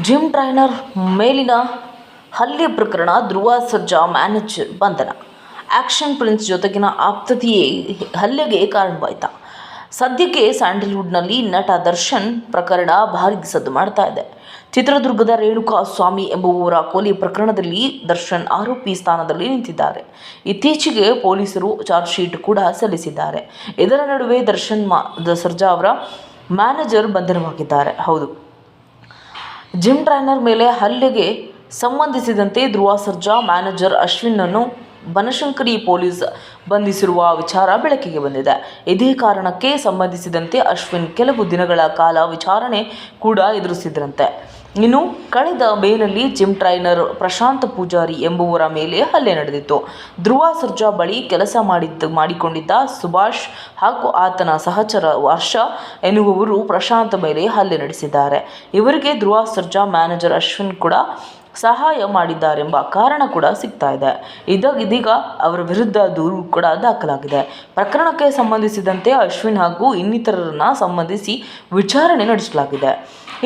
Gym trainer ಮೇಲಿನ ಹಲ್ಲೆ ಪ್ರಕರಣ ಧ್ರುವ ಸರ್ಜಾ ಮ್ಯಾನೇಜರ್ ಬಂಧನ. ಆಕ್ಷನ್ ಪ್ರಿನ್ಸ್ ಜೊತೆಗಿನ ಆಪ್ತತೆಯೇ ಹಲ್ಲೆಗೆ ಕಾರಣವಾಯಿತಾ? ಸದ್ಯಕ್ಕೆ ಸ್ಯಾಂಡಲ್ವುಡ್ನಲ್ಲಿ ನಟ ದರ್ಶನ್ ಪ್ರಕರಣ ಭಾರೀ ಸದ್ದು ಮಾಡ್ತಾ ಇದೆ. ಚಿತ್ರದುರ್ಗದ ರೇಣುಕಾ ಸ್ವಾಮಿ ಎಂಬುವವರ ಕೊಲೆ ಪ್ರಕರಣದಲ್ಲಿ ದರ್ಶನ್ ಆರೋಪಿ ಸ್ಥಾನದಲ್ಲಿ ನಿಂತಿದ್ದಾರೆ. ಇತ್ತೀಚೆಗೆ ಪೊಲೀಸರು ಚಾರ್ಜ್ ಶೀಟ್ ಕೂಡ ಸಲ್ಲಿಸಿದ್ದಾರೆ. ಇದರ ನಡುವೆ ದರ್ಶನ್ ಸರ್ಜಾ ಅವರ ಮ್ಯಾನೇಜರ್ ಬಂಧನವಾಗಿದ್ದಾರೆ. ಹೌದು, ಜಿಮ್ ಟ್ರೈನರ್ ಮೇಲೆ ಹಲ್ಲೆಗೆ ಸಂಬಂಧಿಸಿದಂತೆ ಧ್ರುವ ಸರ್ಜಾ ಮ್ಯಾನೇಜರ್ ಅಶ್ವಿನ್ನನ್ನು ಬನಶಂಕರಿ ಪೊಲೀಸ್ ಬಂಧಿಸಿರುವ ವಿಚಾರ ಬೆಳಕಿಗೆ ಬಂದಿದೆ. ಇದೇ ಕಾರಣಕ್ಕೆ ಸಂಬಂಧಿಸಿದಂತೆ ಅಶ್ವಿನ್ ಕೆಲವು ದಿನಗಳ ಕಾಲ ವಿಚಾರಣೆ ಕೂಡ ಎದುರಿಸಿದ್ರಂತೆ. ಇನ್ನು ಕಳೆದ ಮೇನಲ್ಲಿ ಜಿಮ್ ಟ್ರೈನರ್ ಪ್ರಶಾಂತ್ ಪೂಜಾರಿ ಎಂಬುವರ ಮೇಲೆ ಹಲ್ಲೆ ನಡೆದಿತ್ತು. ಧ್ರುವ ಸರ್ಜಾ ಬಳಿ ಕೆಲಸ ಮಾಡಿಕೊಂಡಿದ್ದ ಸುಭಾಷ್ ಹಾಗೂ ಆತನ ಸಹಚರ ವರ್ಷ ಎನ್ನುವವರು ಪ್ರಶಾಂತ್ ಮೇಲೆ ಹಲ್ಲೆ ನಡೆಸಿದ್ದಾರೆ. ಇವರಿಗೆ ಧ್ರುವ ಸರ್ಜಾ ಮ್ಯಾನೇಜರ್ ಅಶ್ವಿನ್ ಕೂಡ ಸಹಾಯ ಮಾಡಿದ್ದಾರೆಂಬ ಕಾರಣ ಕೂಡ ಸಿಗ್ತಾ ಇದೆ. ಇದೀಗ ಅವರ ವಿರುದ್ಧ ದೂರು ಕೂಡ ದಾಖಲಾಗಿದೆ. ಪ್ರಕರಣಕ್ಕೆ ಸಂಬಂಧಿಸಿದಂತೆ ಅಶ್ವಿನ್ ಹಾಗೂ ಇನ್ನಿತರರನ್ನ ಸಂಬಂಧಿಸಿ ವಿಚಾರಣೆ ನಡೆಸಲಾಗಿದೆ.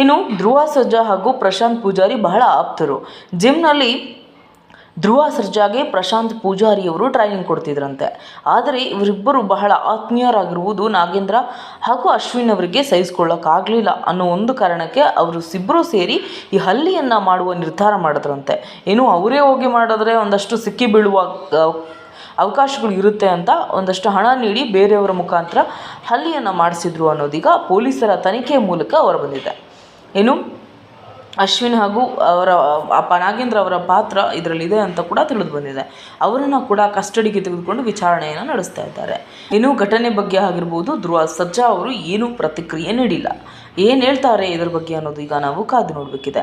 ಇನ್ನು ಧ್ರುವ ಸರ್ಜಾ ಹಾಗೂ ಪ್ರಶಾಂತ್ ಪೂಜಾರಿ ಬಹಳ ಆಪ್ತರು. ಜಿಮ್ನಲ್ಲಿ ಧ್ರುವ ಸರ್ಜಾಗೆ ಪ್ರಶಾಂತ್ ಪೂಜಾರಿಯವರು ಟ್ರೈನಿಂಗ್ ಕೊಡ್ತಿದ್ರಂತೆ. ಆದರೆ ಇವರಿಬ್ಬರು ಬಹಳ ಆತ್ಮೀಯರಾಗಿರುವುದು ನಾಗೇಂದ್ರ ಹಾಗೂ ಅಶ್ವಿನ್ ಅವರಿಗೆ ಸಹಿಸಿಕೊಳ್ಳೋಕ್ಕಾಗಲಿಲ್ಲ ಅನ್ನೋ ಒಂದು ಕಾರಣಕ್ಕೆ ಇಬ್ಬರು ಸೇರಿ ಈ ಹಲ್ಲೆಯನ್ನು ಮಾಡುವ ನಿರ್ಧಾರ ಮಾಡಿದ್ರಂತೆ. ಇನ್ನು ಅವರೇ ಹೋಗಿ ಮಾಡಿದ್ರೆ ಒಂದಷ್ಟು ಸಿಕ್ಕಿ ಬೀಳುವ ಅವಕಾಶಗಳು ಇರುತ್ತೆ ಅಂತ ಒಂದಷ್ಟು ಹಣ ನೀಡಿ ಬೇರೆಯವರ ಮುಖಾಂತರ ಹಲ್ಲೆಯನ್ನು ಮಾಡಿಸಿದ್ರು ಅನ್ನೋದೀಗ ಪೊಲೀಸರ ತನಿಖೆಯ ಮೂಲಕ ಹೊರಬಂದಿದೆ. ಇನ್ನು ಅಶ್ವಿನ್ ಹಾಗೂ ಅವರ ನಾಗೇಂದ್ರ ಅವರ ಪಾತ್ರ ಇದರಲ್ಲಿದೆ ಅಂತ ಕೂಡ ತಿಳಿದು ಬಂದಿದೆ. ಅವರನ್ನು ಕೂಡ ಕಸ್ಟಡಿಗೆ ತೆಗೆದುಕೊಂಡು ವಿಚಾರಣೆಯನ್ನು ನಡೆಸ್ತಾ ಇದ್ದಾರೆ. ಇನ್ನು ಘಟನೆ ಬಗ್ಗೆ ಆಗಿರ್ಬೋದು, ಧ್ರುವ ಸರ್ಜಾ ಅವರು ಏನೂ ಪ್ರತಿಕ್ರಿಯೆ ನೀಡಿಲ್ಲ. ಏನು ಹೇಳ್ತಾರೆ ಇದರ ಬಗ್ಗೆ ಅನ್ನೋದು ಈಗ ನಾವು ಕಾದು ನೋಡಬೇಕಿದೆ.